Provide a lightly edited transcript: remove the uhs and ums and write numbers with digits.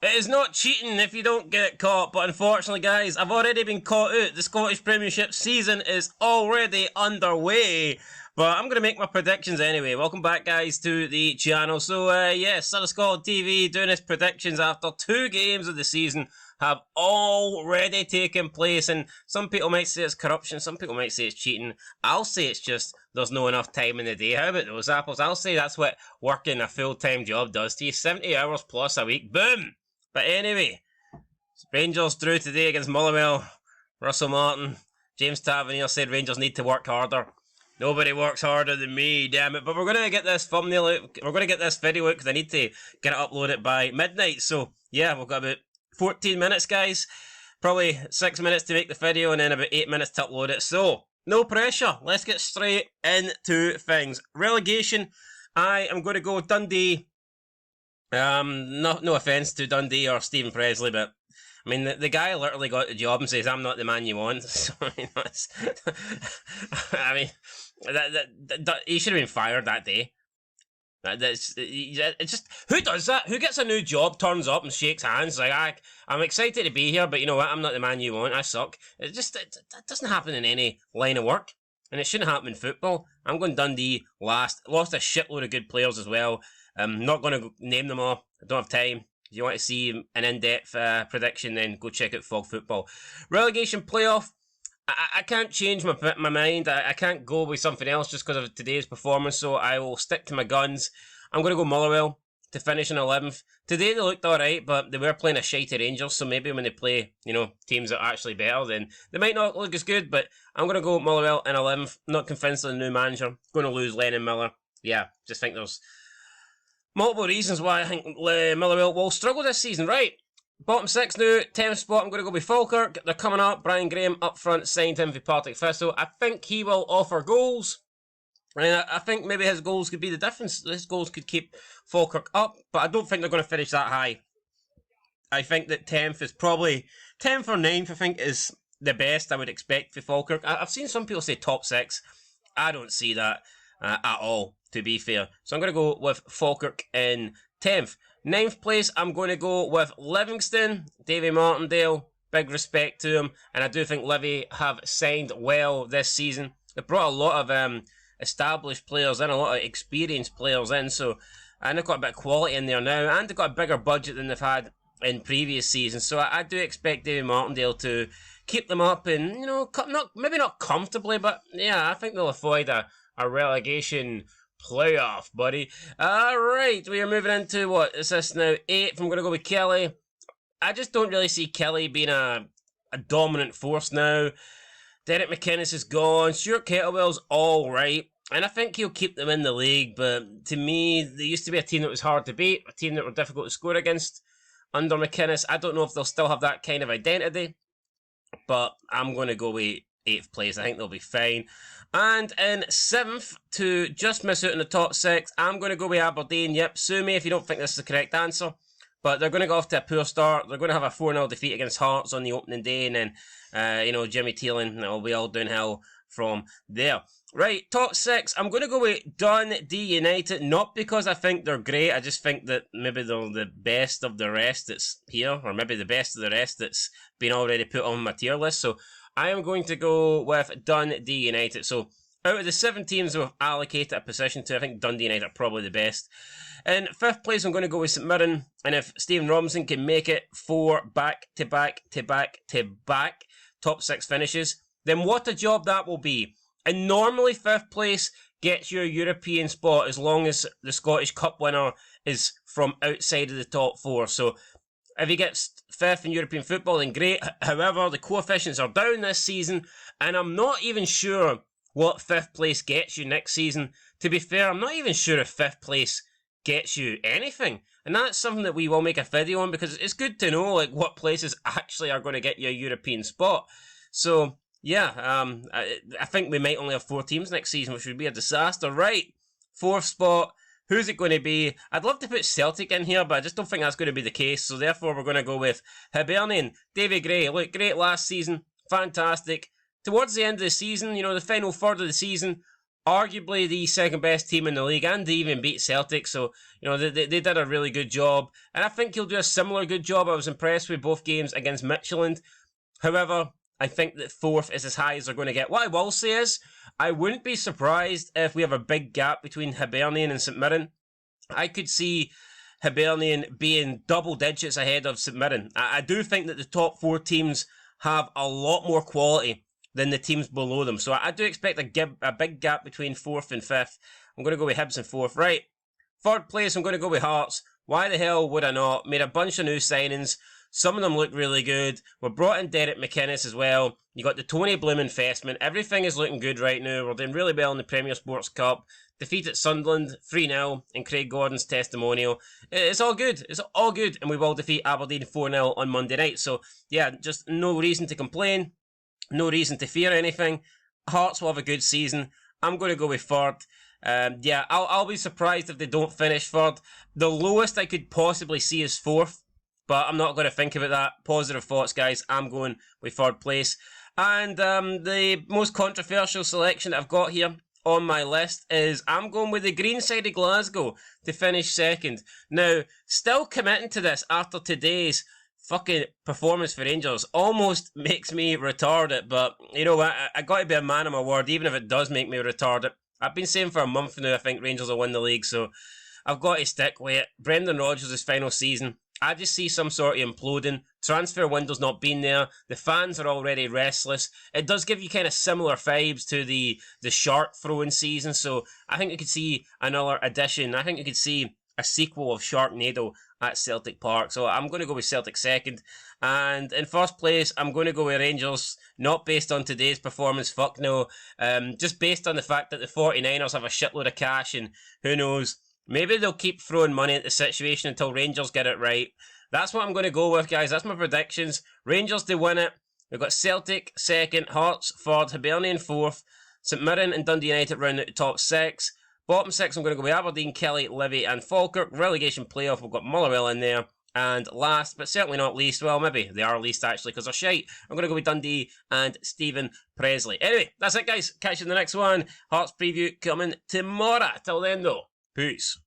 It is not cheating if you don't get caught, but unfortunately, guys, I've already been caught out. The Scottish Premiership season is already underway. But I'm going to make my predictions anyway. Welcome back, guys, to the channel. So, yes, Son of Scotland TV doing his predictions after 2 games of the season have already taken place. And some people might say it's corruption, some people might say it's cheating. I'll say it's just there's not enough time in the day. How about those apples? I'll say that's what working a full-time job does to you. 70 hours plus a week. Boom! But anyway, Rangers drew today against Motherwell. Russell Martin, James Tavernier said Rangers need to work harder. Nobody works harder than me, damn it. But we're going to get this thumbnail out. We're going to get this video out because I need to get it uploaded by midnight. So, yeah, we've got about 14 minutes, guys. Probably 6 minutes to make the video and then about 8 minutes to upload it. So, no pressure. Let's get straight into things. Relegation, I am going to go Dundee. No offence to Dundee or Stephen Presley, but I mean the guy literally got the job and says I'm not the man you want. So I mean that's, I mean that he should have been fired that day. It's just who does that? Who gets a new job, turns up and shakes hands like I'm excited to be here, but you know what? I'm not the man you want. I suck. It doesn't happen in any line of work, and it shouldn't happen in football. I'm going Dundee last. Lost a shitload of good players as well. I'm not going to name them all. I don't have time. If you want to see an in-depth prediction, then go check out Fog Football. Relegation playoff. I can't change my mind. I can't go with something else just because of today's performance, so I will stick to my guns. I'm going to go Motherwell to finish in 11th. Today they looked alright, but they were playing a shitey Rangers, so maybe when they play, teams that are actually better, then they might not look as good, but I'm going to go Motherwell in 11th. Not convinced of the new manager. Going to lose Lennon Miller. Yeah, just think there's multiple reasons why I think Motherwell will struggle this season. Right, bottom 6 now, 10th spot, I'm going to go with Falkirk. They're coming up. Brian Graham up front, signed him for Partick Thistle. I think he will offer goals. And I think maybe his goals could be the difference. His goals could keep Falkirk up, but I don't think they're going to finish that high. I think that 10th is probably, 10th or 9th I think is the best I would expect for Falkirk. I've seen some people say top 6. I don't see that at all, to be fair. So I'm going to go with Falkirk in 10th. 9th place, I'm going to go with Livingston. Davy Martindale, big respect to him. And I do think Livy have signed well this season. They brought a lot of established players in, a lot of experienced players in. And they've got a bit of quality in there now. And they've got a bigger budget than they've had in previous seasons. So I do expect Davy Martindale to keep them up and, maybe not comfortably, but yeah, I think they'll avoid a relegation playoff, buddy. Alright, we are moving into, what is this now, 8th. I'm going to go with Kelly. I just don't really see Kelly being a dominant force now. Derek McInnes is gone. Stuart Kettlewell's alright. And I think he'll keep them in the league, but to me, they used to be a team that was hard to beat, a team that were difficult to score against under McInnes. I don't know if they'll still have that kind of identity, but I'm going to go with 8th place. I think they'll be fine. And in 7th, to just miss out in the top 6, I'm going to go with Aberdeen. Yep, sue me if you don't think this is the correct answer. But they're going to go off to a poor start. They're going to have a 4-0 defeat against Hearts on the opening day. And then, Jimmy Teeling, it'll be all downhill from there. Right, top 6. I'm going to go with Dundee United. Not because I think they're great. I just think that maybe they're the best of the rest that's here. Or maybe the best of the rest that's been already put on my tier list. So I am going to go with Dundee United. So out of the 7 teams we've allocated a position to, I think Dundee United are probably the best. In 5th place, I'm going to go with St Mirren. And if Stephen Robinson can make it 4 back-to-back top 6 finishes, then what a job that will be. And normally 5th place gets you a European spot as long as the Scottish Cup winner is from outside of the top 4. So if he gets 5th in European football, then great. However, the coefficients are down this season, and I'm not even sure what 5th place gets you next season. To be fair, I'm not even sure if 5th place gets you anything. And that's something that we will make a video on, because it's good to know what places actually are going to get you a European spot. So yeah, I think we might only have 4 teams next season, which would be a disaster. Right, 4th spot. Who's it going to be? I'd love to put Celtic in here, but I just don't think that's going to be the case. So therefore, we're going to go with Hibernian. Davy Gray, look, great last season. Fantastic. Towards the end of the season, the final third of the season, arguably the second best team in the league, and they even beat Celtic, so they did a really good job, and I think he'll do a similar good job. I was impressed with both games against Midtjylland. However, I think that fourth is as high as they're going to get. What I will say is, I wouldn't be surprised if we have a big gap between Hibernian and St Mirren. I could see Hibernian being double digits ahead of St Mirren. I do think that the top 4 teams have a lot more quality than the teams below them. So I do expect a big gap between 4th and 5th. I'm going to go with Hibs in 4th. Right, 3rd place, I'm going to go with Hearts. Why the hell would I not? Made a bunch of new signings. Some of them look really good. We brought in Derek McInnes as well. You got the Tony Bloom investment. Everything is looking good right now. We're doing really well in the Premier Sports Cup. Defeat at Sunderland 3-0 in Craig Gordon's testimonial. It's all good. It's all good. And we will defeat Aberdeen 4-0 on Monday night. So, yeah, just no reason to complain. No reason to fear anything. Hearts will have a good season. I'm going to go with 3rd. Yeah, I'll be surprised if they don't finish 3rd. The lowest I could possibly see is 4th. But I'm not going to think about that. Positive thoughts, guys. I'm going with 3rd place. And the most controversial selection that I've got here on my list is I'm going with the green side of Glasgow to finish 2nd. Now, still committing to this after today's fucking performance for Rangers almost makes me retard it. But you know what? I got to be a man of my word, even if it does make me retard it. I've been saying for a month now I think Rangers will win the league, so I've got to stick with it. Brendan Rodgers' final season. I just see some sort of imploding. Transfer window's not been there. The fans are already restless. It does give you kind of similar vibes to the shark throwing season. So I think you could see another addition. I think you could see a sequel of Sharknado at Celtic Park. So I'm going to go with Celtic 2nd. And in 1st place, I'm going to go with Rangers. Not based on today's performance, fuck no. Just based on the fact that the 49ers have a shitload of cash, and who knows, maybe they'll keep throwing money at the situation until Rangers get it right. That's what I'm going to go with, guys. That's my predictions. Rangers to win it. We've got Celtic 2nd, Hearts 3rd, Hibernian 4th, St Mirren and Dundee United round out the top 6. Bottom 6, I'm going to go with Aberdeen, Kelly, Livy and Falkirk. Relegation playoff, we've got Motherwell in there. And last, but certainly not least, well, maybe they are least actually because they're shite, I'm going to go with Dundee and Stephen Presley. Anyway, that's it, guys. Catch you in the next one. Hearts preview coming tomorrow. Till then, though, peace.